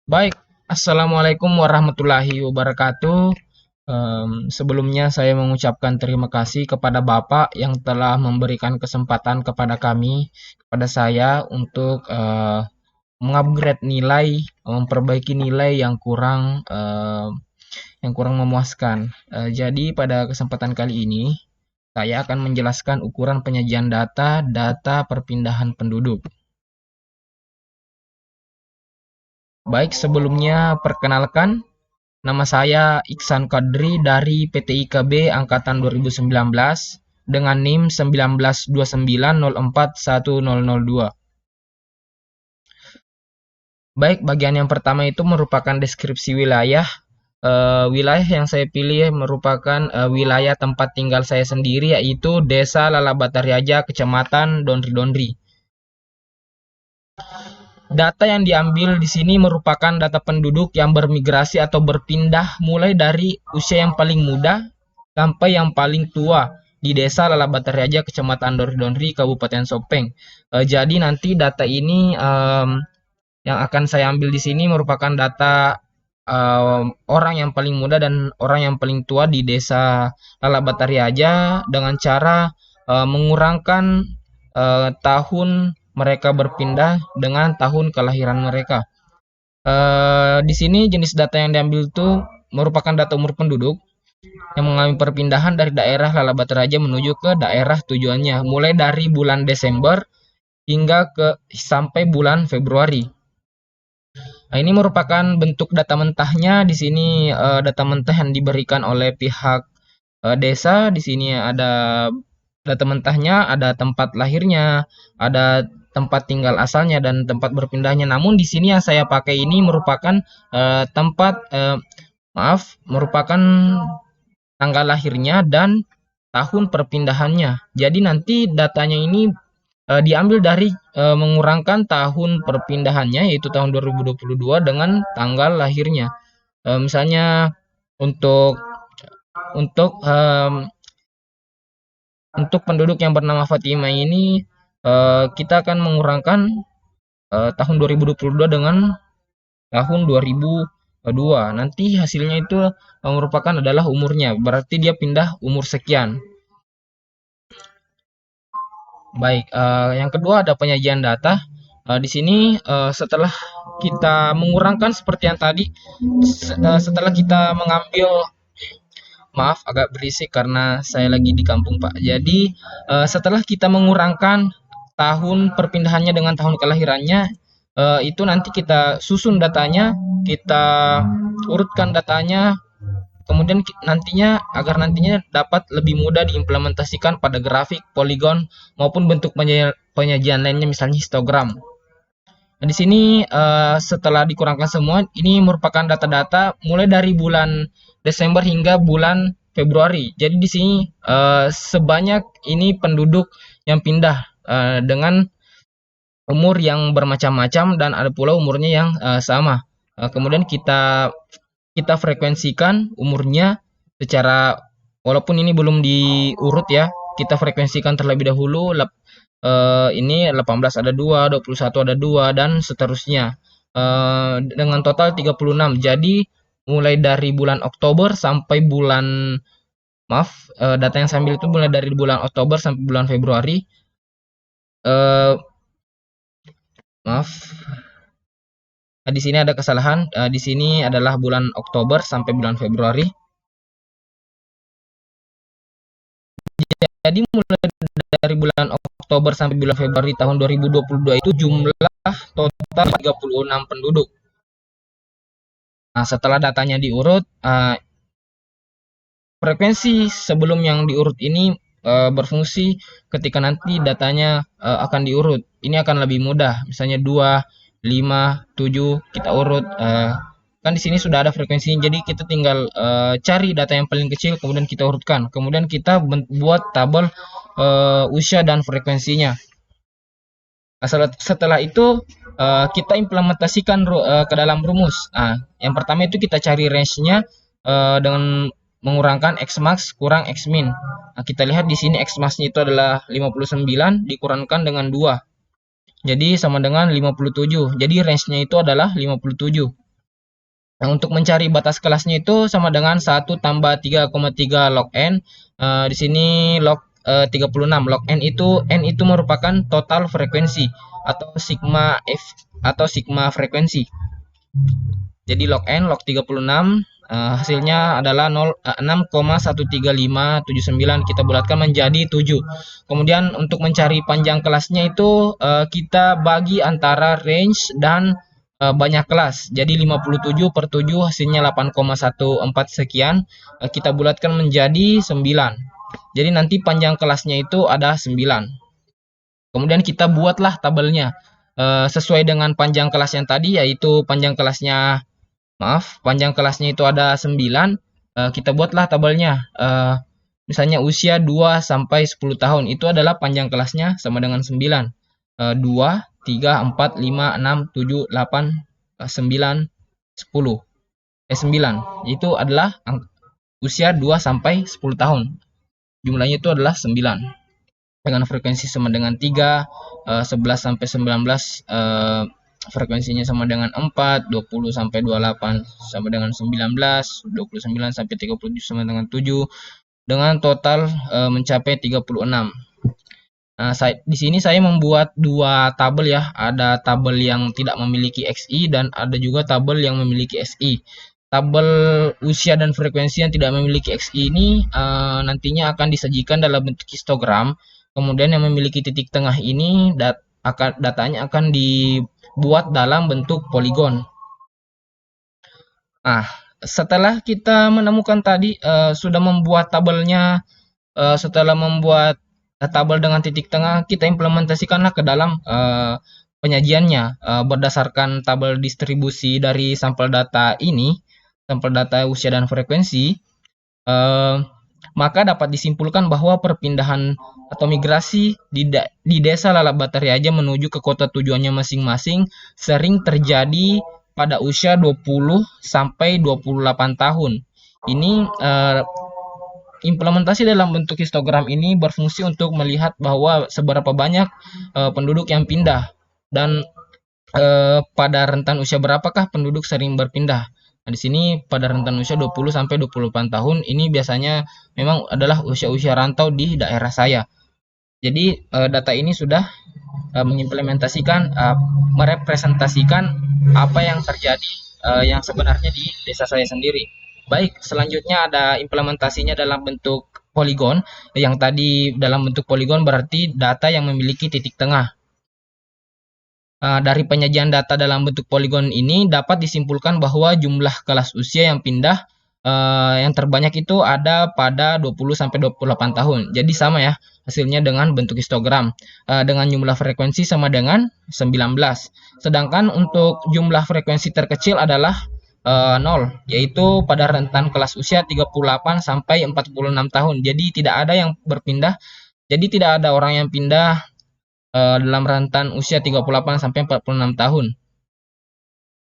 Baik, Assalamualaikum warahmatullahi wabarakatuh. Sebelumnya saya mengucapkan terima kasih kepada Bapak yang telah memberikan kesempatan kepada kami, kepada saya untuk mengupgrade nilai, memperbaiki nilai yang kurang memuaskan. Jadi pada kesempatan kali ini saya akan menjelaskan ukuran penyajian data perpindahan penduduk. Baik, sebelumnya perkenalkan, nama saya Iksan Kadri dari PT IKB Angkatan 2019 dengan NIM 1929041002. Baik, bagian yang pertama itu merupakan deskripsi wilayah. Wilayah yang saya pilih merupakan wilayah tempat tinggal saya sendiri, yaitu Desa Lalabatariaja, Kecamatan Dondri-Dondri. Data yang diambil di sini merupakan data penduduk yang bermigrasi atau berpindah mulai dari usia yang paling muda sampai yang paling tua di Desa Lalabatariaja, Kecamatan Dondri-Dondri, Kabupaten Sopeng. Jadi nanti data ini yang akan saya ambil di sini merupakan data orang yang paling muda dan orang yang paling tua di Desa Lalabatariaja dengan cara mengurangkan tahun mereka berpindah dengan tahun kelahiran mereka. Di sini jenis data yang diambil itu merupakan data umur penduduk yang mengalami perpindahan dari daerah Lalabataraja menuju ke daerah tujuannya, mulai dari bulan Desember hingga sampai bulan Februari. Nah, ini merupakan bentuk data mentahnya. Di sini data mentah yang diberikan oleh pihak desa. Di sini ada data mentahnya, ada tempat lahirnya, ada tempat tinggal asalnya dan tempat berpindahnya. Namun di sini yang saya pakai ini merupakan merupakan tanggal lahirnya dan tahun perpindahannya. Jadi nanti datanya ini diambil dari mengurangkan tahun perpindahannya, yaitu tahun 2022 dengan tanggal lahirnya. Misalnya untuk untuk em, untuk penduduk yang bernama Fatimah ini kita akan mengurangkan tahun 2022 dengan tahun 2002. Nanti hasilnya itu merupakan adalah umurnya. Berarti dia pindah umur sekian. Baik, yang kedua ada penyajian data. Di sini setelah kita mengurangkan seperti yang tadi, setelah kita mengambil, maaf agak berisik karena saya lagi di kampung Pak. Jadi setelah kita mengurangkan tahun perpindahannya dengan tahun kelahirannya, itu nanti kita susun datanya, kita urutkan datanya. Kemudian nantinya agar nantinya dapat lebih mudah diimplementasikan pada grafik, poligon maupun bentuk penyajian lainnya misalnya histogram. Nah, di sini setelah dikurangkan semua, ini merupakan data-data mulai dari bulan Desember hingga bulan Februari. Jadi di sini sebanyak ini penduduk yang pindah dengan umur yang bermacam-macam dan ada pula umurnya yang sama. Kemudian kita frekuensikan umurnya secara, walaupun ini belum diurut ya, kita frekuensikan terlebih dahulu. Ini 18 ada 2, 21 ada 2 dan seterusnya. Dengan total 36. Jadi mulai dari bulan Oktober sampai bulan, maaf, data yang saya ambil itu mulai dari bulan Oktober sampai bulan Februari. Eh, Maaf, di sini ada kesalahan. Di sini adalah bulan Oktober sampai bulan Februari. Jadi mulai dari bulan Oktober sampai bulan Februari tahun 2022 itu jumlah total 36 penduduk. Nah, setelah datanya diurut, frekuensi sebelum yang diurut ini berfungsi ketika nanti datanya akan diurut. Ini akan lebih mudah. Misalnya 2, 5, 7 kita urut. Kan di sini sudah ada frekuensinya, jadi kita tinggal cari data yang paling kecil, kemudian kita urutkan. Kemudian kita buat tabel usia dan frekuensinya. Nah, setelah itu kita implementasikan ke dalam rumus. Nah, yang pertama itu kita cari range-nya dengan mengurangkan X max kurang X min. Nah, kita lihat di sini X max-nya itu adalah 59 dikurangkan dengan 2. Jadi sama dengan 57. Jadi range-nya itu adalah 57. Nah, untuk mencari batas kelasnya itu sama dengan 1 tambah 3,3 log n. Di sini log 36. Log n itu merupakan total frekuensi atau sigma f atau sigma frekuensi. Jadi log 36 hasilnya adalah 6,13579, kita bulatkan menjadi 7. Kemudian untuk mencari panjang kelasnya itu kita bagi antara range dan banyak kelas. Jadi 57 per 7 hasilnya 8,14 sekian. Kita bulatkan menjadi 9. Jadi nanti panjang kelasnya itu ada 9. Kemudian kita buatlah tabelnya sesuai dengan panjang kelas yang tadi, yaitu panjang kelasnya itu ada 9. Kita buatlah tabelnya. Misalnya usia 2 sampai 10 tahun itu adalah panjang kelasnya sama dengan 9. 2, 3, 4, 5, 6, 7, 8, 9, 10. 9. Itu adalah usia 2 sampai 10 tahun. Jumlahnya itu adalah 9. Dengan frekuensi sama dengan 3, 11 sampai 19 frekuensinya sama dengan 4, 20 sampai 28 sama dengan 19, 29 sampai 37 sama dengan 7, dengan total mencapai 36. Nah, di sini saya membuat dua tabel ya, ada tabel yang tidak memiliki XI dan ada juga tabel yang memiliki SI. Tabel usia dan frekuensi yang tidak memiliki XI ini nantinya akan disajikan dalam bentuk histogram. Kemudian yang memiliki titik tengah ini datanya akan dibuat dalam bentuk poligon. Nah, setelah kita menemukan tadi sudah membuat tabelnya, setelah membuat tabel dengan titik tengah, kita implementasikanlah ke dalam penyajiannya berdasarkan tabel distribusi dari sampel data ini, sampel data usia dan frekuensi. Maka dapat disimpulkan bahwa perpindahan atau migrasi di desa Lalabatari aja menuju ke kota tujuannya masing-masing sering terjadi pada usia 20 sampai 28 tahun. Ini implementasi dalam bentuk histogram ini berfungsi untuk melihat bahwa seberapa banyak penduduk yang pindah dan pada rentan usia berapakah penduduk sering berpindah. Nah, di sini pada rentan usia 20 sampai 28 tahun ini biasanya memang adalah usia-usia rantau di daerah saya. Jadi data ini sudah mengimplementasikan, merepresentasikan apa yang terjadi yang sebenarnya di desa saya sendiri. Baik, selanjutnya ada implementasinya dalam bentuk poligon. Yang tadi dalam bentuk poligon berarti data yang memiliki titik tengah. Dari penyajian data dalam bentuk poligon ini dapat disimpulkan bahwa jumlah kelas usia yang pindah yang terbanyak itu ada pada 20 sampai 28 tahun. Jadi sama ya hasilnya dengan bentuk histogram. Dengan jumlah frekuensi sama dengan 19. Sedangkan untuk jumlah frekuensi terkecil adalah 0, yaitu pada rentan kelas usia 38 sampai 46 tahun. Jadi tidak ada yang berpindah. Jadi tidak ada orang yang pindah dalam rentan usia 38 sampai 46 tahun.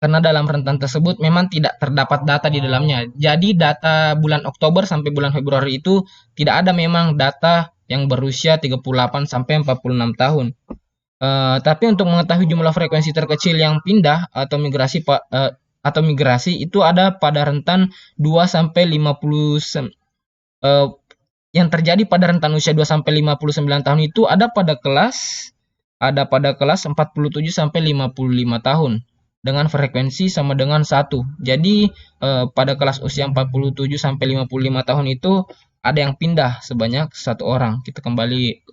Karena dalam rentan tersebut memang tidak terdapat data di dalamnya. Jadi data bulan Oktober sampai bulan Februari itu tidak ada memang data yang berusia 38 sampai 46 tahun. Tapi untuk mengetahui jumlah frekuensi terkecil yang pindah atau migrasi itu ada pada rentan 2 sampai 50 yang terjadi pada rentan usia 2 sampai 59 tahun itu ada pada kelas 47 sampai 55 tahun dengan frekuensi sama dengan 1. Jadi pada kelas usia 47 sampai 55 tahun itu ada yang pindah sebanyak 1 orang. Kita kembali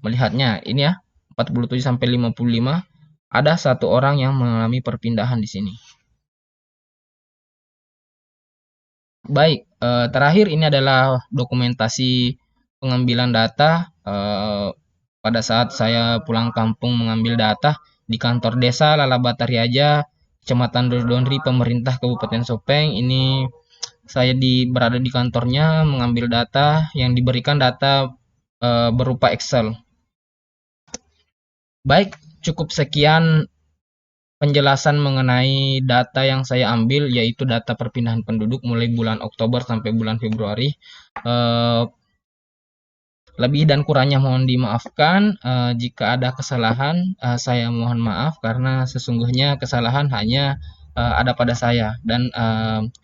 melihatnya. Ini ya, 47 sampai 55 ada 1 orang yang mengalami perpindahan di sini. Baik, terakhir ini adalah dokumentasi pengambilan data pada saat saya pulang kampung mengambil data di kantor desa Lalabatari aja, Kecamatan Dodonri, pemerintah Kabupaten Sopeng. Ini saya berada di kantornya mengambil data yang diberikan data berupa Excel. Baik, cukup sekian penjelasan mengenai data yang saya ambil, yaitu data perpindahan penduduk mulai bulan Oktober sampai bulan Februari. Lebih dan kurangnya mohon dimaafkan. Jika ada kesalahan, saya mohon maaf karena sesungguhnya kesalahan hanya ada pada saya, dan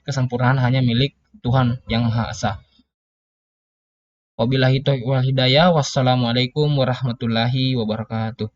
kesempurnaan hanya milik Tuhan yang Maha Esa. Wabillahi taufiq wal hidayah. Wassalamualaikum warahmatullahi wabarakatuh.